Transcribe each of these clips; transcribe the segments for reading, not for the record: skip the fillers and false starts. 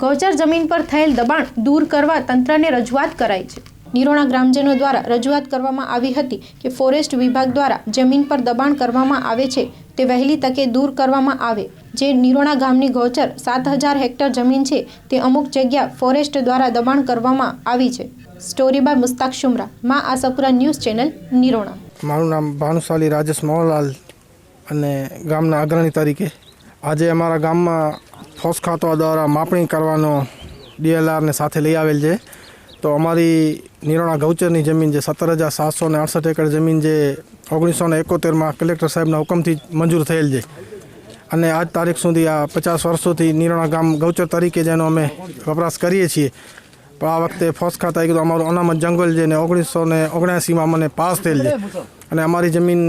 ગૌચર જમીન પર થયેલ દબાણ દૂર કરવા તંત્રને રજૂઆત કરાઈ છે। નિરોણા ગ્રામજનો દ્વારા રજૂઆત કરવામાં આવી હતી કે ફોરેસ્ટ વિભાગ દ્વારા જમીન પર દબાણ કરવામાં આવે છે તે વહેલી તકે દૂર કરવામાં આવે। જે નિરોણા ગામની ગૌચર 7000 હેક્ટર જમીન છે તે અમુક જગ્યા ફોરેસ્ટ દ્વારા દબાણ કરવામાં આવી છે। સ્ટોરી બાય મુસ્તાક શુમરા, માં આશાપુરા ન્યૂઝ ચેનલ, નિરોણા। મારું નામ ભાનુશાલી રાજેશ મોહનલાલ અને ગામના અગ્રણી તરીકે આજે અમારા ગામમાં ફોસ ખાતો દ્વારા માપણી કરવાનો DLRને સાથે લઈ આવેલ છે। તો અમારી નિરોણા ગૌચરની જમીન જે 17,768 એકર જમીન જે 1971માં કલેક્ટર સાહેબના હુકમથી મંજૂર થયેલ છે અને આજ તારીખ સુધી આ 50 વર્ષોથી નિરોણા ગામ ગૌચર તરીકે જેનો અમે વપરાશ કરીએ છીએ। પણ આ વખતે ફોસ ખાતા કીધું અમારું અનામત જંગલ છે ને 1979માં મને પાસ થયેલ છે અને અમારી જમીન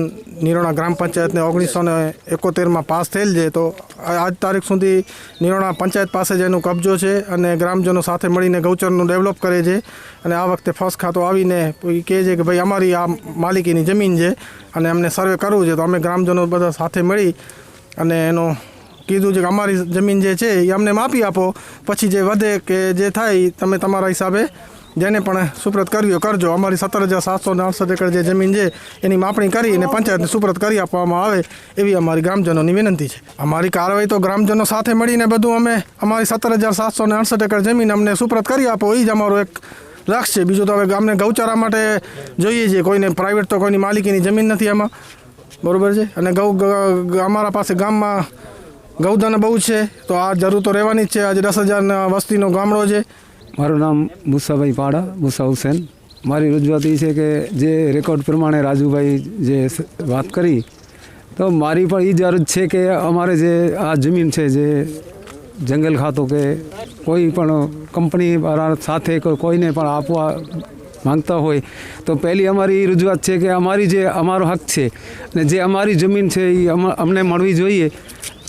નિરોણા ગ્રામ પંચાયતને 1971માં પાસ થયેલ છે। તો આજ તારીખ સુધી નિરોણા પંચાયત પાસે જેનો કબજો છે અને ગ્રામજનો સાથે મળીને ગૌચરનું ડેવલપ કરે છે અને આ વખતે ફોસ ખાતો આવીને કહે છે કે ભાઈ અમારી આ માલિકીની જમીન છે અને અમને સર્વે કરવું છે। તો અમે ગ્રામજનો બધા સાથે મળી અને એનો કીધું છે કે અમારી જમીન જે છે એ અમને માપી આપો, પછી જે વધે કે જે થાય તમે તમારા હિસાબે જેને પણ સુપ્રત કરવી કરજો। અમારી 17,768 એકર જે જમીન છે એની માપણી કરી અને પંચાયતને સુપ્રત કરી આપવામાં આવે એવી અમારી ગ્રામજનોની વિનંતી છે। અમારી કાર્યવાહી તો ગ્રામજનો સાથે મળીને બધું અમે અમારી 17,768 એકર જમીન અમને સુપ્રત કરી આપો એ જ અમારો એક લક્ષ્ય છે। બીજું તો હવે અમને ગૌચારા માટે જોઈએ છીએ, કોઈને પ્રાઇવેટ તો કોઈની માલિકીની જમીન નથી આમાં, બરાબર છે। અને અમારા પાસે ગામમાં ગૌધન બહુ છે તો આ જરૂર તો રહેવાની જ છે। આજે 10,000 વસ્તીનો ગામડો છે। મારું નામ મુસાભાઈ પાડા, મુસા હુસેન। મારી રજૂઆત એ છે કે જે રેકોર્ડ પ્રમાણે રાજુભાઈ જે વાત કરી તો મારી પણ એ જ અરજ છે કે અમારે જે આ જમીન છે જે જંગલ ખાતું કે કોઈ પણ કંપની સાથે કોઈને પણ આપવા માંગતા હોય તો પહેલી અમારી રજૂઆત છે કે અમારી જે અમારો હક છે અને જે અમારી જમીન છે એ અમને મળવી જોઈએ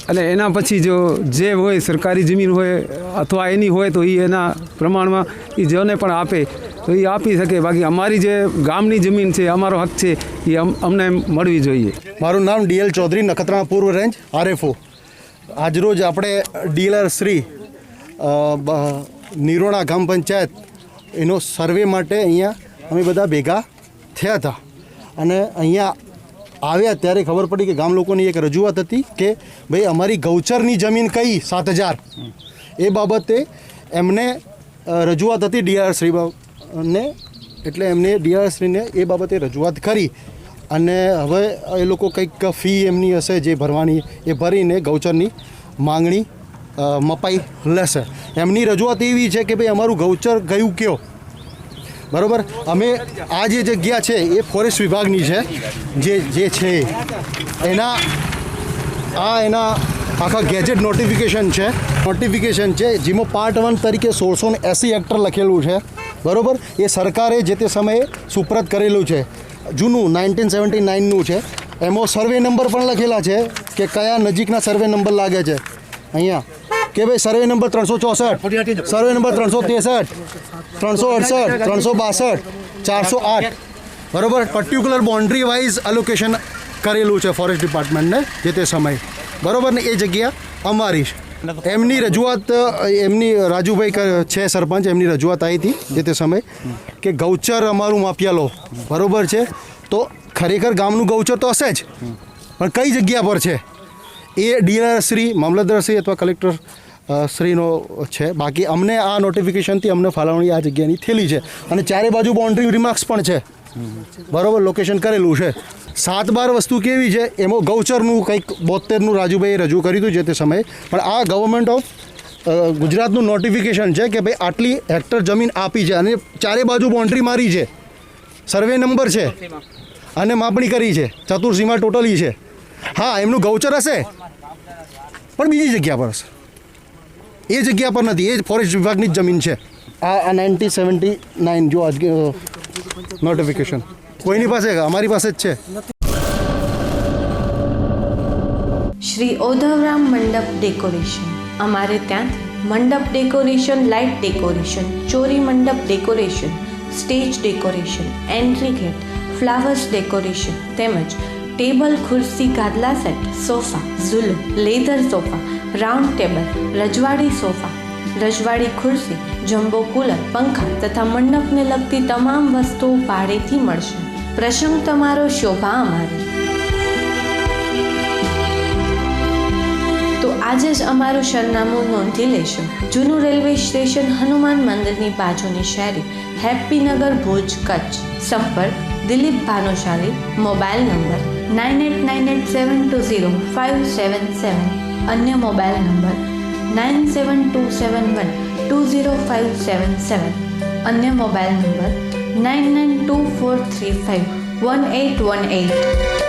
અને એના પછી જો જે હોય સરકારી જમીન હોય અથવા એની હોય તો એ એના પ્રમાણમાં એ જેને પણ આપે તો એ આપી શકે। બાકી અમારી જે ગામની જમીન છે અમારો હક છે એ અમને મળવી જોઈએ। મારું નામ DL ચૌધરી, નખત્રાણા પૂર્વ રેન્જ RFO। આજરોજ આપણે ડીલર શ્રી નિરોણા ગામ પંચાયત એનો સર્વે માટે અહીંયા અમે બધા ભેગા થયા હતા અને અહીંયા આવ્યા ત્યારે ખબર પડી કે ગામ લોકોની એક રજૂઆત હતી કે ભાઈ અમારી ગૌચરની જમીન કઈ 7,000 એ બાબતે એમને રજૂઆત હતી DLR શ્રીને, એટલે એમને DLR શ્રીને એ બાબતે રજૂઆત કરી અને હવે એ લોકો કંઈક ફી એમની હશે જે ભરવાની એ ભરીને ગૌચરની માંગણી મપાઈ લેશે। એમની રજૂઆત એવી છે કે ભાઈ અમારું ગૌચર ગયું કયો, બરાબર। અમે આ જે જગ્યા છે એ ફોરેસ્ટ વિભાગની છે જે છે એના આખા ગેજેટ નોટિફિકેશન છે જેમાં પાર્ટ 1 તરીકે 1680 હેક્ટર લખેલું છે, બરાબર। એ સરકારે જે તે સમયે સુપ્રત કરેલું છે, જૂનું 1979નું છે। એમાં સર્વે નંબર પણ લખેલા છે કે કયા નજીકના સર્વે નંબર લાગે છે અહીંયા કે ભાઈ સર્વે નંબર 364, સર્વે નંબર 363, 368, 362, 408, બરાબર। પર્ટિક્યુલર બાઉન્ડ્રી વાઇઝ એલોકેશન કરેલું છે ફોરેસ્ટ ડિપાર્ટમેન્ટને જે તે સમયે, બરાબર ને। એ જગ્યા અમારી છે। એમની રજૂઆત એમની રાજુભાઈ છે સરપંચ, એમની રજૂઆત આવી હતી જે તે સમયે કે ગૌચર અમારું માપ્યા લો, બરાબર છે। તો ખરેખર ગામનું ગૌચર તો હશે જ પણ કઈ જગ્યા પર છે એ DLR શ્રી, મામલતદાર શ્રી અથવા કલેક્ટર શ્રીનો છે। બાકી અમને આ નોટિફિકેશનથી અમને ફાળવણી આ જગ્યાની થયેલી છે અને ચારે બાજુ બાઉન્ડ્રી રિમાર્ક્સ પણ છે, બરાબર, લોકેશન કરેલું છે। 7-12 વસ્તુ કેવી છે એમાં ગૌચરનું કંઈક 72નું રાજુભાઈએ રજૂ કર્યું હતું જે તે સમયે, પણ આ ગવર્મેન્ટ ઓફ ગુજરાતનું નોટિફિકેશન છે કે ભાઈ આટલી હેક્ટર જમીન આપી છે અને ચારે બાજુ બાઉન્ડ્રી મારી છે, સર્વે નંબર છે અને માપણી કરી છે, ચતુર્સીમા ટોટલી છે। હા, એમનું ગૌચર હશે પણ બીજી જગ્યા પર હશે, એ જગ્યા પર નથી, એ ફોરેસ્ટ વિભાગની જ જમીન છે। આ 1979 જો આજ નોટિફિકેશન કોઈની પાસે, અમારી પાસે જ છે। શ્રી ઓધવરામ મંડપ ડેકોરેશન, અમારે ત્યાંથી મંડપ ડેકોરેશન, લાઇટ ડેકોરેશન, ચોરી મંડપ decoration, stage decoration, entry gate, flowers decoration તેમજ ટેબલ, ખુરશી, ગાદલા સેટ, સોફા, ઝૂલો, લેધર સોફા, રાઉન્ડ ટેબલ, રજવાડી સોફા, રજવાડી ખુરશી, જમ્બો કુલર, પંખા તથા મંડપને લગતી તમામ વસ્તુઓ ભાડેથી મળશે. પ્રસંગ તમારો, શોભા અમારી. તો આજે જ અમારું સરનામું નોંધી લેશો. જૂનું રેલવે સ્ટેશન, હનુમાન મંદિરની બાજુની શેરી, હેપ્પીનગર, ભુજ, કચ્છ. સંપર્ક દિલીપ ભાનુશાલી. Mobile number 9898720577. અન્ય મોબાઈલ નંબર 9727120577. અન્ય મોબાઈલ નંબર 9924351818.